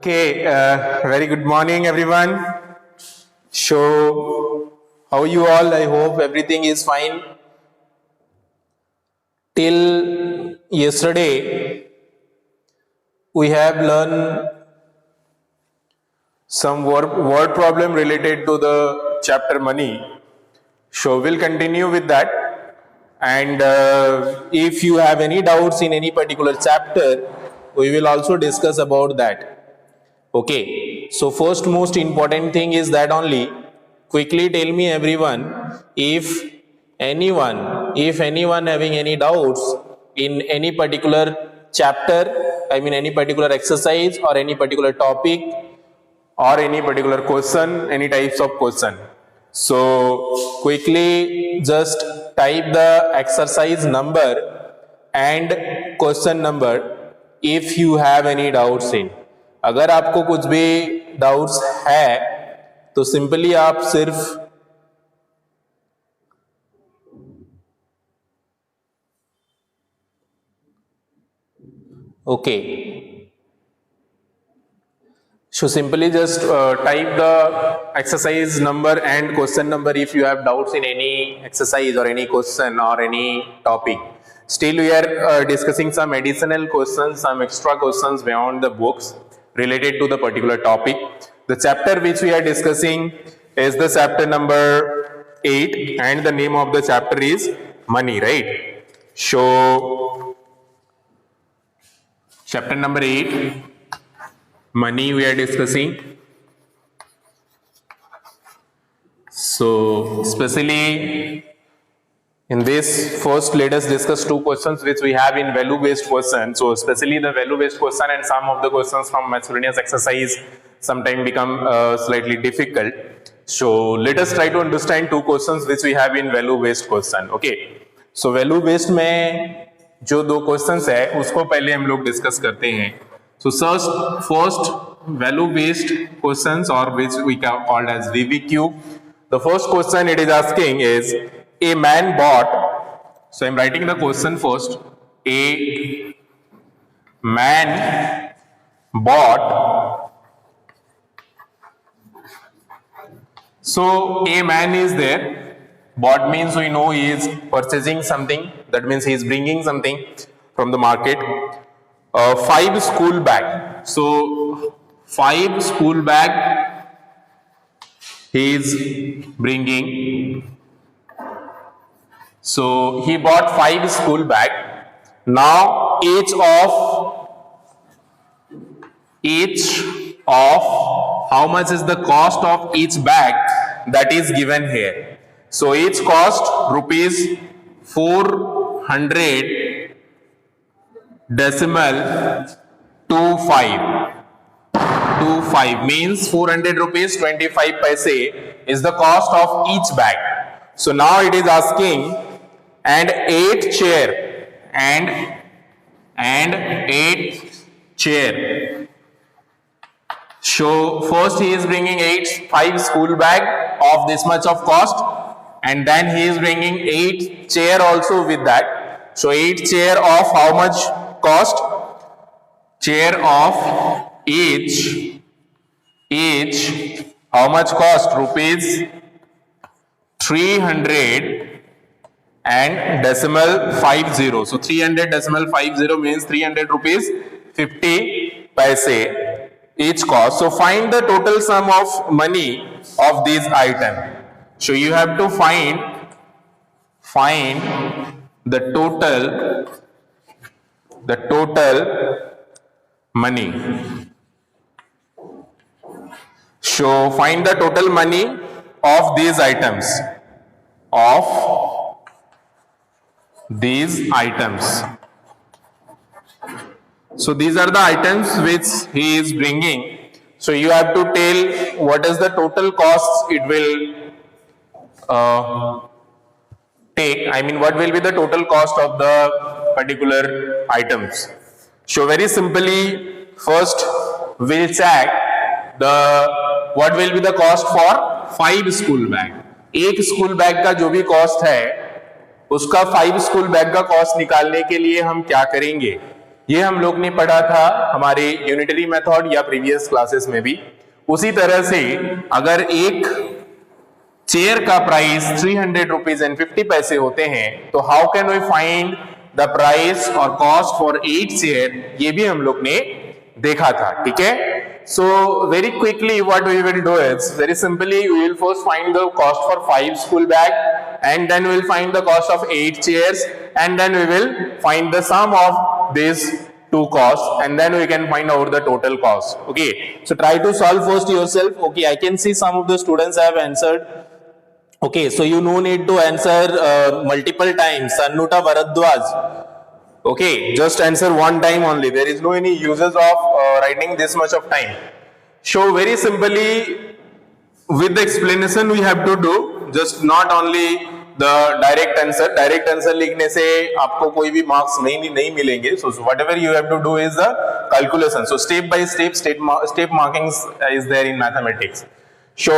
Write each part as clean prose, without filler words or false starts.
Okay, very good morning, everyone. So, how are you all? I hope everything is fine. Till yesterday, we have learned some word problem related to the chapter money. So, we'll continue with that. And if you have any doubts in any particular chapter, we will also discuss about that. Okay, so first most important thing is that only quickly tell me everyone if anyone having any doubts in any particular chapter, I mean any particular exercise or any particular topic or any particular question, any types of question. So quickly just type the exercise number and question number if you have any doubts in. अगर आपको कुछ भी doubts है तो simply आप सिर्फ okay so simply just type the exercise number and question number if you have doubts in any exercise or any question or any topic. Still we are discussing some additional questions, some extra questions beyond the books related to the particular topic. The chapter which we are discussing is the chapter number 8 and the name of the chapter is money, right? So chapter number 8, money we are discussing. So especially in this first, let us discuss two questions which we have in value based question. So especially the value based question and some of the questions from miscellaneous exercise sometimes become slightly difficult. So let us try to understand two questions which we have in value based question. Okay, so value based में जो दो questions है उसको पहले हम लोग discuss करते हैं. So first value based questions or which we called as VBQ. The first question it is asking is a man bought, so I'm writing the question first. A man bought, so a man is there, bought means we know he is purchasing something, that means he is bringing something from the market. 5 school bag, so 5 school bag he is bringing. So he bought 5 school bag. Now each of how much is the cost of each bag that is given here. So each cost rupees 400 decimal 25 means 400 rupees 25 paise is the cost of each bag. So now it is asking and 8 chair and 8 chair. So first he is bringing 5 school bag of this much of cost and then he is bringing 8 chair also with that. So 8 chair of how much cost? Chair of each how much cost? Rupees 300 and decimal 50. So 300 decimal 50 means 300 rupees 50 paise each cost. So find the total sum of money of these items. So you have to find the total money. So find the total money of these items. So these are the items which he is bringing. So you have to tell what is the total cost it will take. I mean, what will be the total cost of the particular items. So very simply, first we'll check what will be the cost for 5 school bag. एक school bag का जो भी cost है उसका 5 school bag का cost निकालने के लिए हम क्या करेंगे? ये हम लोग ने पढ़ा था हमारे यूनिटरी मेथड या प्रीवियस क्लासेस में भी। उसी तरह से अगर एक चेयर का प्राइस 300 रुपीज एंड 50 पैसे होते हैं, तो how can we find the price और कॉस्ट फॉर 8 चेयर, ये भी हम लोग ने देखा था। ठीक है, so very quickly what we will do is very simply we will first find the cost for 5 school bag, and then we will find the cost of 8 chairs, and then we will find the sum of these two costs, and then we can find out the total cost. Okay, so try to solve first yourself. Okay, I can see some of the students have answered. Okay, so you no need to answer multiple times. Sanuta Bharadwaj, okay, just answer one time only. There is no any uses of writing this much of time. So very simply with the explanation we have to do, just not only the direct answer. Direct answer लिखने से आपको कोई भी marks नहीं मिलेंगे. So whatever you have to do is the calculation. So step by step, step markings is there in mathematics. So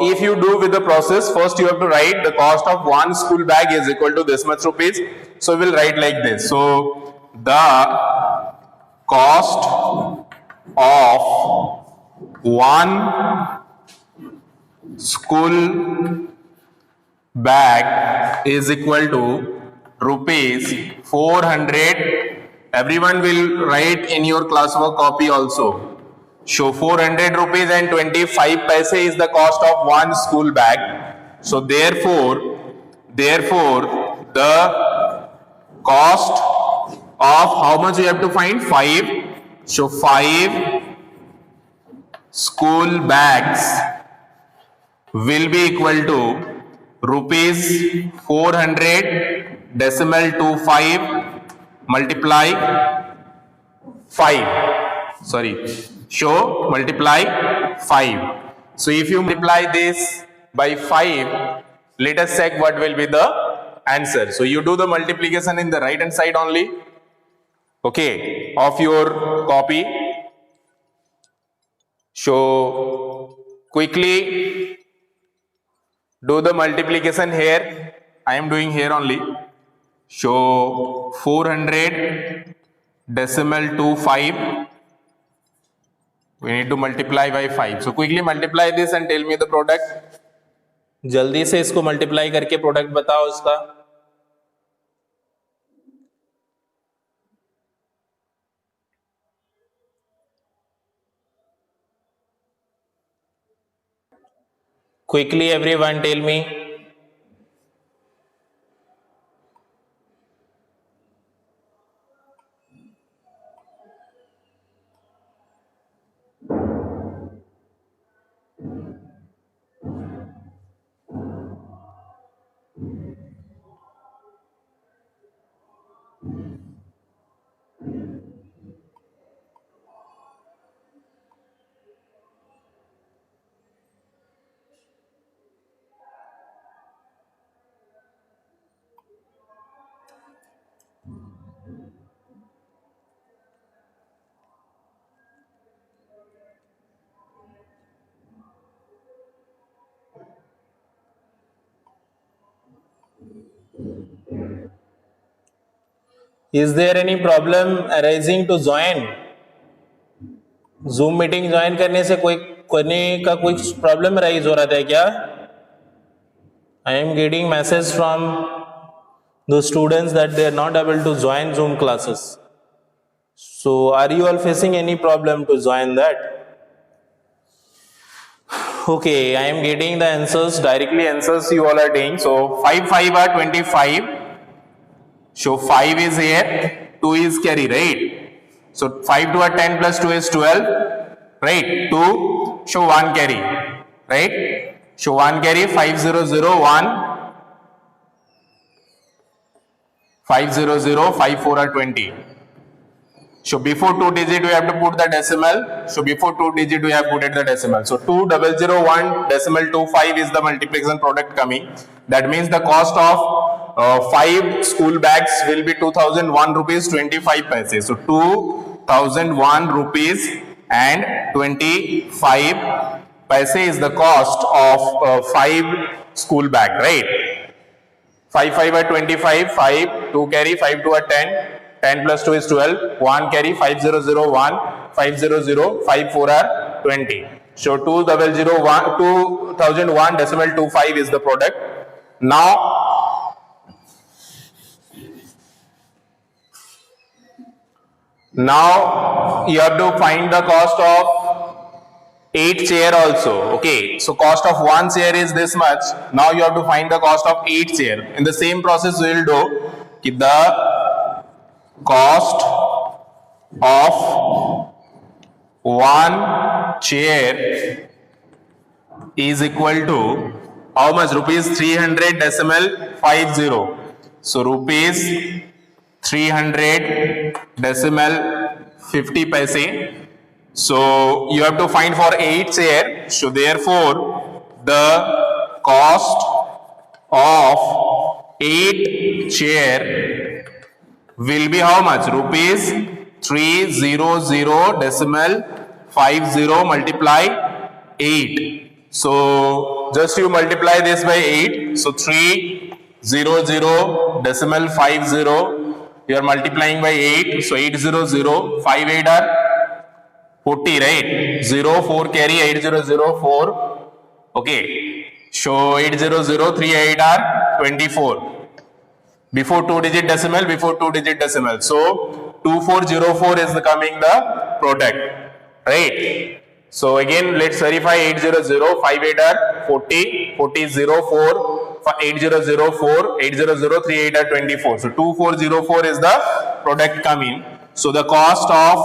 if you do with the process, first you have to write the cost of one school bag is equal to this much rupees. So we will write like this. So the cost of one school bag is equal to rupees 400. Everyone will write in your classwork copy also. So 400 rupees and 25 paise is the cost of one school bag. So therefore the cost of how much you have to find? 5. So 5 school bags will be equal to rupees 400 decimal to 5 multiply 5. Sorry. So multiply 5. So if you multiply this by 5, let us check what will be the answer. So you do the multiplication in the right hand side only, okay, of your copy. So quickly do the multiplication here. I am doing here only. So 400 decimal to 5. We need to multiply by 5. So quickly multiply this and tell me the product. जल्दी से इसको multiply करके product बताओ इसका. Quickly everyone tell me. Is there any problem arising to join? Zoom meeting join करने से कोई problem arise हो रहा था क्या? I am getting message from the students that they are not able to join Zoom classes. So are you all facing any problem to join that? Okay, I am getting the answers, directly answers you all are doing. So 5 5 are 25. So 5 is here, 2 is carry, right? So 5 to 10 plus 2 is 12, right? 2, show 1 carry, right? Show 1 carry, 5 0 0 1, 5 0 0, 5 4 are 20. So before 2 digit we have to put the decimal. So before 2 digit we have put it the decimal. So 2001 decimal 25 is the multiplication product coming. That means the cost of 5 school bags will be 2001 rupees 25 paise. So 2001 rupees and 25 paise is the cost of 5 school bag, right? 5 5 are 25, 5 2 carry, 5 2 are 10. 10 plus 2 is 12, 1 carry, 5001, 500, 5 4 are 20. So 2001.25 is the product. Now you have to find the cost of 8 chair also. Okay, so cost of 1 chair is this much. Now you have to find the cost of 8 chair. In the same process we will do the cost of 1 chair is equal to how much? Rupees 300.50. So rupees 300.50 paise. So you have to find for 8 chair. So therefore the cost of 8 chair will be how much? Rupees 300.50 multiply 8. So just you multiply this by 8. So 300.50 you are multiplying by 8. So 800, 5 8 are 40, right? 0 4 carry, 8004. Okay, so 800, 3 8 are 24. Before 2-digit decimal, so 2404 is coming the product, right? So again let's verify. 800, 5 8 are 40, 4004, 8004, 800, 3 8 are 24. So 2404 is the product coming. So the cost of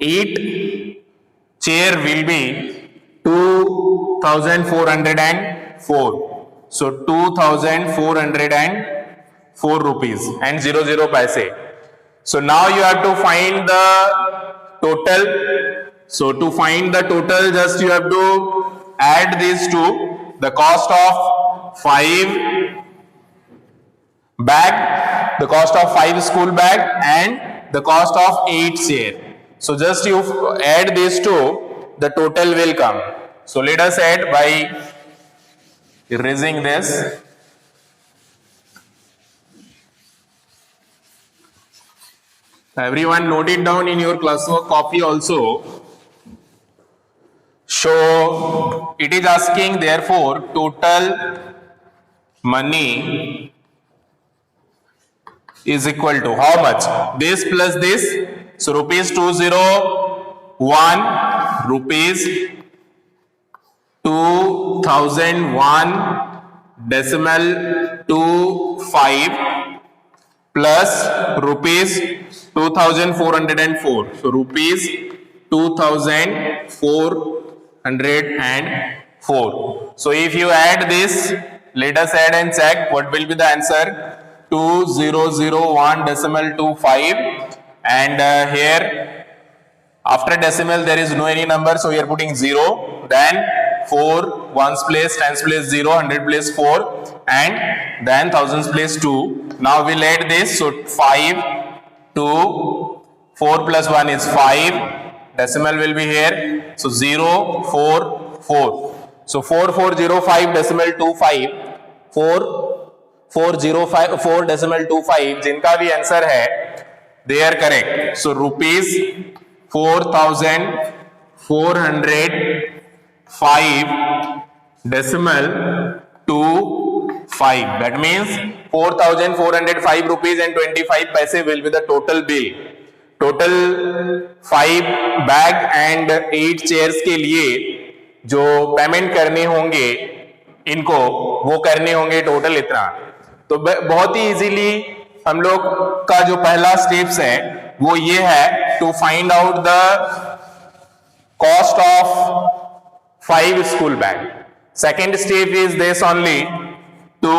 8 chair will be 2404. So 2404 rupees and 00 paise. So now you have to find the total. So to find the total, just you have to add these two. The cost of 5 bag, the cost of 5 school bag, and the cost of 8 chair. So just you add these two, the total will come. So let us add by erasing this. Everyone note it down in your classwork copy also. So it is asking, therefore total money is equal to how much? This plus this. So rupees 201, rupees 2001.25 plus rupees 2404. So rupees 2404. So if you add this, let us add and check what will be the answer. 2001.25, and here after decimal there is no any number, so we are putting 0. Then 4, ones place, tens place 0, 100 place 4, and then thousands place 2. Now we'll add this. So 5, 2, 4 plus 1 is 5. Decimal will be here. So 0, 4, 4. So 4405 decimal 25, 4405 decimal 25, जिनका भी answer है they are correct. So rupees 4405 decimal 25. That means 4405 rupees and 25 paise will be the total bill. Total 5 bag and 8 chairs के लिए जो payment करने होंगे इनको, वो करने होंगे टोटल इतना. तो बहुत ही इजीली हम लोग का जो पहला स्टेप्स है वो ये है, to find out the cost of 5 school bag. Second step is this only, to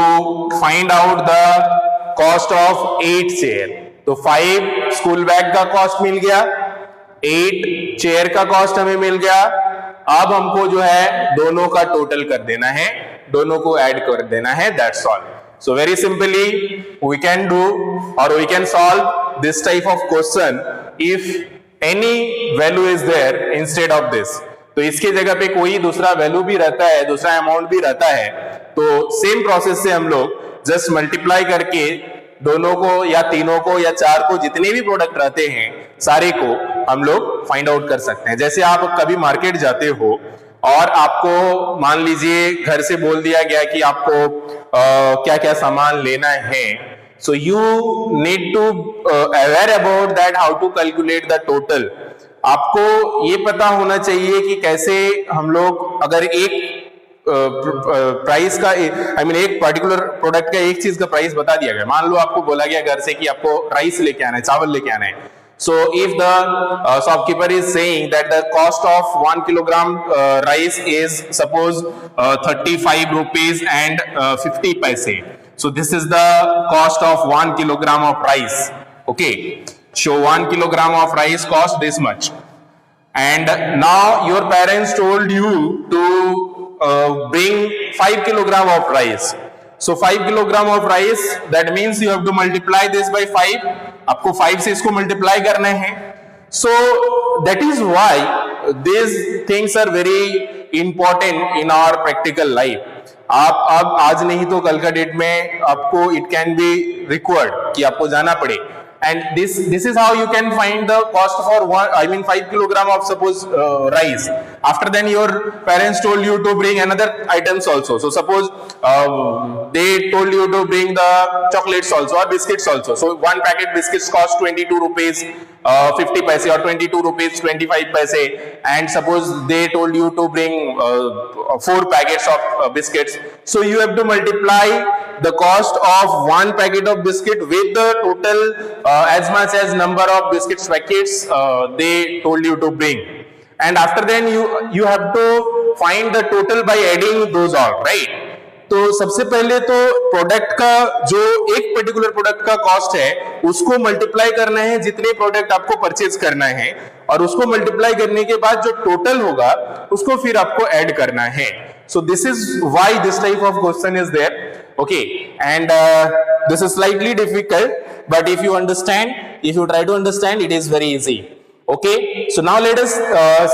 find out the cost of 8 chair. तो 5 स्कूल बैग का कॉस्ट मिल गया, 8 चेयर का कॉस्ट हमें मिल गया. अब हमको जो है दोनों का टोटल कर देना है, दोनों को ऐड कर देना है. That's all. So very simply we can do or we can solve this type of question if any value is there instead of this. तो इसके जगह पे कोई दूसरा वैल्यू भी रहता है, दूसरा अमाउंट भी रहता है, तो सेम प्रोसेस से हम लोग जस्ट मल्टीप्लाई करके दोनों को या तीनों को या चार को, जितने भी प्रोडक्ट रहते हैं सारे को हम लोग फाइंड आउट कर सकते हैं। जैसे आप कभी मार्केट जाते हो और आपको मान लीजिए घर से बोल दिया गया कि आपको क्या क्या सामान लेना है, so you need to aware about that how to calculate the total। आपको ये पता होना चाहिए कि कैसे हम लोग अगर एक प्राइस का एक पर्टिकुलर प्रोडक्ट का एक चीज का प्राइस बता दिया गया, मान लो आपको बोला गया घर से कि आपको राइस लेके आना है, चावल लेके आना है। So if the shopkeeper is saying that the cost of 1 kilogram rice is suppose 35 rupees and 50 paise, so this is the cost of 1 kilogram of rice, okay, so 1 kilogram of rice cost this much, and now your parents told you to bring 5 kilogram of rice, so 5 kilogram of rice, that means you have to multiply this by 5, आपको 5 से इसको multiply करना है। so that is why these things are very important in our practical life। आप अब आज नहीं तो कल का डेट में आपको it can be required कि आपको जाना पड़े, and this is how you can find the cost for 5 kilogram of suppose rice। after then your parents told you to bring another items also, so suppose they told you to bring the chocolates also or biscuits also, so one packet biscuits cost 22 rupees 50 paise or 22 rupees 25 paise, and suppose they told you to bring 4 packets of biscuits, so you have to multiply the cost of one packet of biscuit with the total as much as number of biscuits packets they told you to bring, and after then you have to find the total by adding those all, right। तो सबसे पहले तो product का जो एक particular product का cost है उसको मल्टीप्लाई करना है जितने प्रोडक्ट आपको परचेज करना है, और उसको मल्टीप्लाई करने के बाद जो टोटल होगा उसको फिर आपको ऐड करना है। so this is why this type of question is there, okay, and this is slightly difficult, but if you understand, if you try to understand, it is very easy, okay। so now let us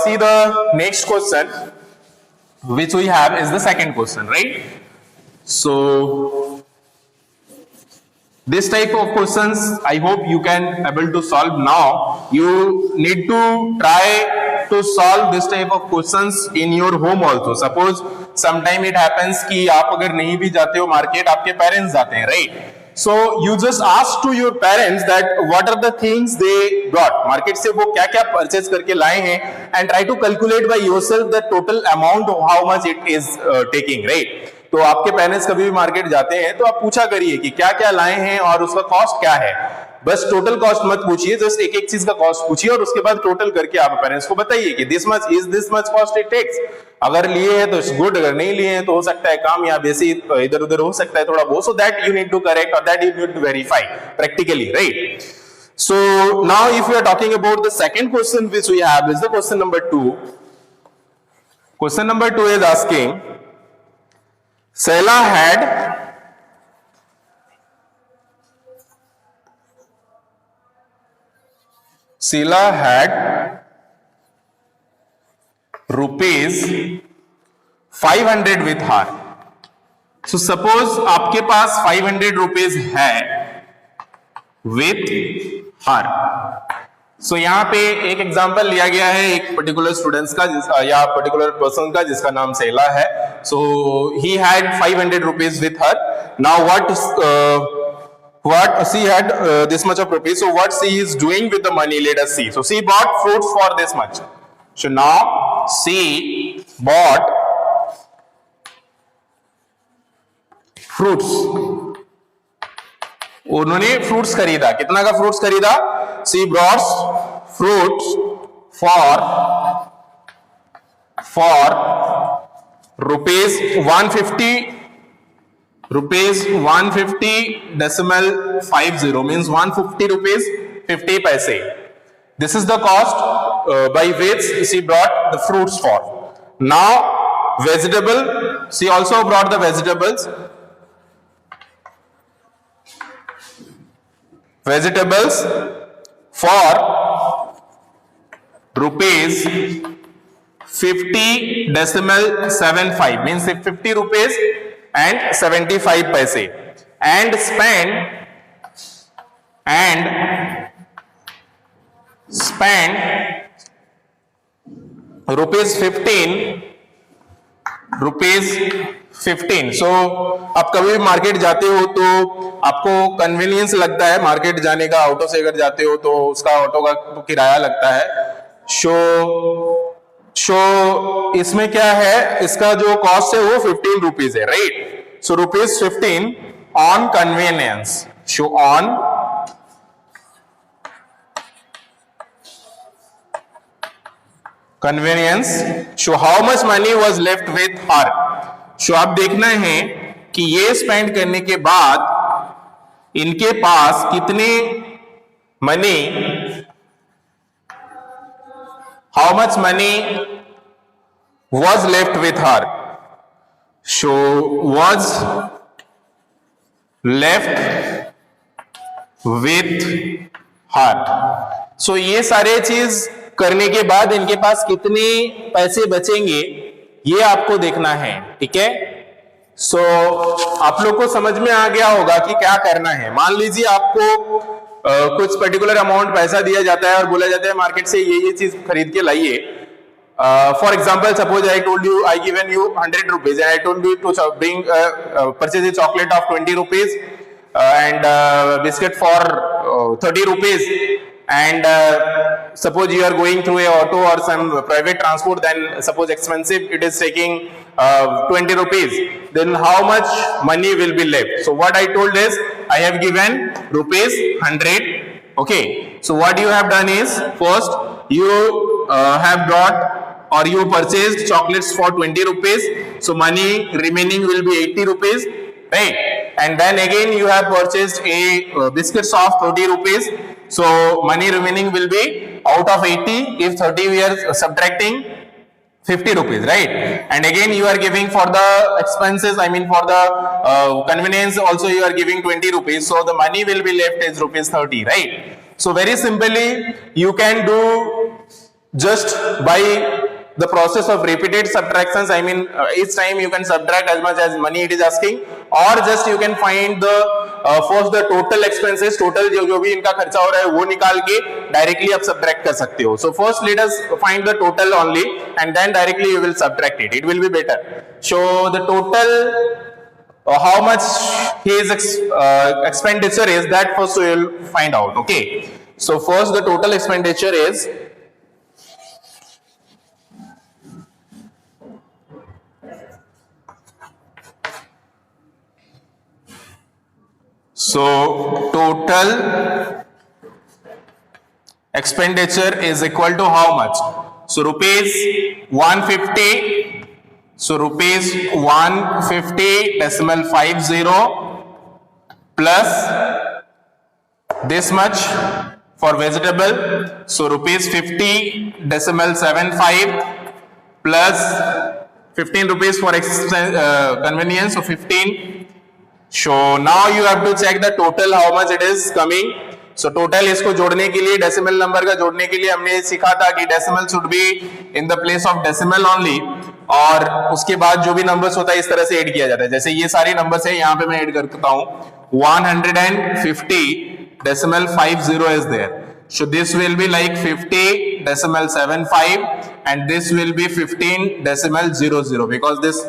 see the next question which we have is the second question, right। so this type of questions I hope you can able to solve now। you need to try to solve this type of questions in your home also। suppose sometime it happens कि आप अगर नहीं भी जाते हो market, आपके parents जाते हैं, right। so you just ask to your parents that what are the things they brought, market से वो क्या क्या परचेज करके लाए हैं, and try to calculate by yourself the total amount of how much it is taking, right। तो आपके parents कभी भी मार्केट जाते हैं तो आप पूछा करिए कि क्या क्या लाए हैं और उसका कॉस्ट क्या है, बस टोटल कॉस्ट मत पूछिए, जस्ट एक एक चीज का कॉस्ट पूछिए और उसके बाद टोटल करके आप पेरेंट्स को बताइए कि this much cost it takes. अगर लिए हैं तो गुड, अगर नहीं लिए हैं तो हो सकता है काम या वैसे इधर उधर हो सकता है थोड़ा बहुत, so that you need to correct और that you need to verify practically, right. So now if we are talking about the second question which we have is the question number 2. Question number 2 is asking, Sela had rupees 500 with her। so suppose आपके पास 500 rupees है with her। so यहाँ पे एक example लिया गया है एक particular students का या पर्टिकुलर पर्सन का जिसका नाम सेला है। so he had 500 rupees with her। now what she had this much of rupees, so what she is doing with the money, let us see। so she bought fruits for this much। so now she bought fruits, उन्होंने fruits खरीदा, कितना का fruits खरीदा, she brought fruits for rupees 150.50 means 150 rupees 50 paise। this is the cost by which she brought the fruits for। now vegetable, she also brought the vegetables for rupees 50.75 means 50 rupees and 75 paise, and spend and spent ₹15. सो आप कभी भी market जाते हो तो आपको convenience लगता है market जाने का, ऑटो से अगर जाते हो तो उसका ऑटो का तो किराया लगता है। शो इसमें क्या है, इसका जो कॉस्ट है वो ₹15 है, right. So ₹15 on convenience, show on convenience, show how much money was left with her. Show आप देखना है कि ये स्पेंड करने के बाद इनके पास कितने money, how much money was left with her. So was left with her. So ये सारे चीज करने के बाद इनके पास कितने पैसे बचेंगे ये आपको देखना है, ठीक है। सो आप लोग को समझ में आ गया होगा कि क्या करना है। मान लीजिए आपको कुछ पर्टिकुलर अमाउंट पैसा दिया जाता है और बोला जाता है मार्केट से ये चीज खरीद के लाइए। For example, suppose I told you, I given you ₹100 and I told you to bring purchase a chocolate of ₹20 and biscuit for ₹30, and suppose you are going through a auto or some private transport, then suppose expensive, it is taking ₹20, then how much money will be left? So what I told is I have given ₹100. Okay, so what you have done is, first you have brought or you purchased chocolates for ₹20, so money remaining will be ₹80, right? And then again you have purchased a biscuits of ₹30, so money remaining will be out of 80, if 30 we are subtracting ₹50, right? And again you are giving for the expenses, I mean for the convenience also you are giving ₹20, so the money will be left as ₹30, right? So very simply you can do just by the process of repeated subtractions, I mean each time you can subtract as much as money it is asking, or just you can find the first the total expenses, total जो भी इनका खर्चा हो रहा है वो निकाल के डायरेक्टली आप subtract कर सकते हो। So first let us find the total only and then directly you will subtract it, it will be better. So the total how much his expenditure is, that first we will find out. Okay, so first the total expenditure is total expenditure is equal to how much? So ₹150. So ₹150.50 plus this much for vegetable. So ₹50.75 plus ₹15 for convenience. So 15. So now you have to check the total how much it is coming. So total इसको जोड़ने के लिए, decimal number का जोड़ने के लिए हमने सीखा था कि decimal should be in the place of decimal only, और उसके बाद जो भी नंबर्स होता है इस तरह से ऐड किया जाता है। जैसे ये सारे नंबर्स है, यहाँ पे मैं ऐड करता हूँ 150.50 is there. So this will be like 50.75 and this will be 15.00 because this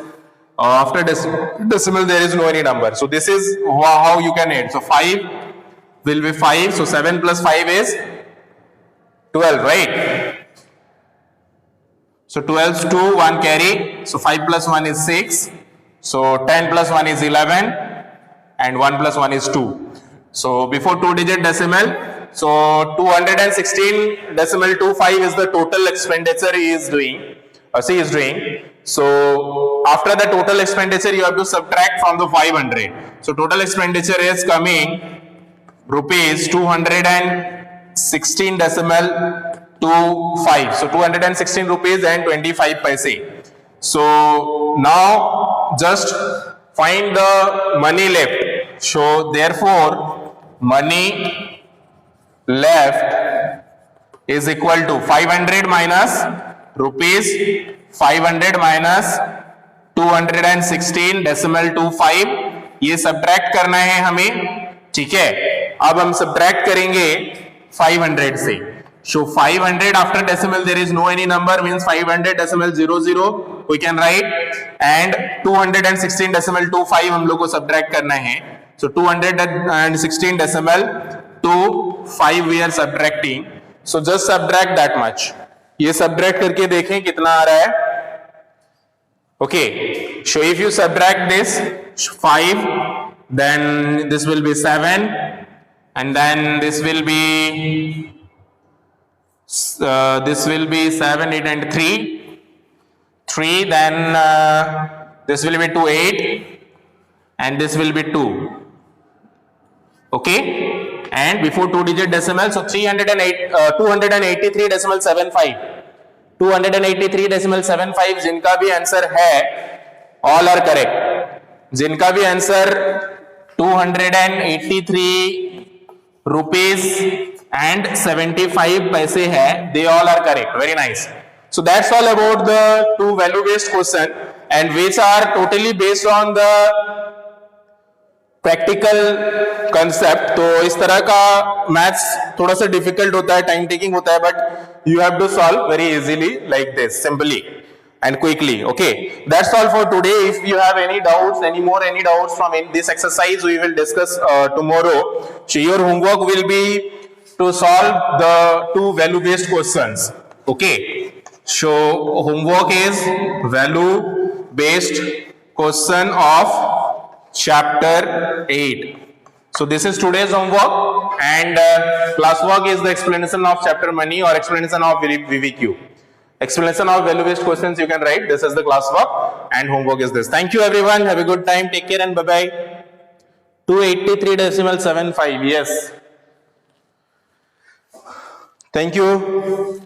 after decimal there is no any number. So this is how you can add. So 5 will be 5. So 7 plus 5 is 12, right? So 12 is 2, 1 carry. So 5 plus 1 is 6. So 10 plus 1 is 11 and 1 plus 1 is 2. So before 2-digit decimal, so 216.25 is the total expenditure he is doing, she is doing. So after the total expenditure you have to subtract from the 500. So total expenditure is coming rupees 216.25. So 216 rupees and 25 paise. So now just find the money left. So therefore money left is equal to 500 minus rupees 500 minus 216.25. ये subtract करना है हमें, ठीक है। अब हम subtract करेंगे 500 से. So 500 after decimal there is no any number, means 500 decimal 00 we can write, and 216 decimal 25 हम लोग को सब्ट्रैक्ट करना है. So 216 decimal 25 we are subtracting. So just subtract that much. ये सब्ट्रैक्ट करके देखें कितना आ रहा है. Okay, so if you subtract this 5, then this will be 7, and then this will be 7, 8 and 3, then this will be 2, 8, and this will be 2. Okay, and before 2-digit decimal, so 283.75, 283.75 जिनका भी answer है, all are correct. जिनका भी answer 283 rupees and 75 पैसे है, they all are correct. Very nice. So that's all about the two value based question, and which are totally based on the practical concept. तो इस तरह का maths थोड़ा सा डिफिकल्ट होता है, टाइम टेकिंग होता है, but you have to solve very easily like this, simply and quickly. Okay, that's all for today. If you have any doubts from this exercise, we will discuss tomorrow. So your homework will be to solve the two value based questions. Okay, so homework is value based question of chapter 8. So this is today's homework, and classwork is the explanation of chapter money or explanation of VVQ. Explanation of value based questions you can write. This is the classwork, and homework is this. Thank you everyone. Have a good time. Take care and bye bye. 283.75. Yes. Thank you.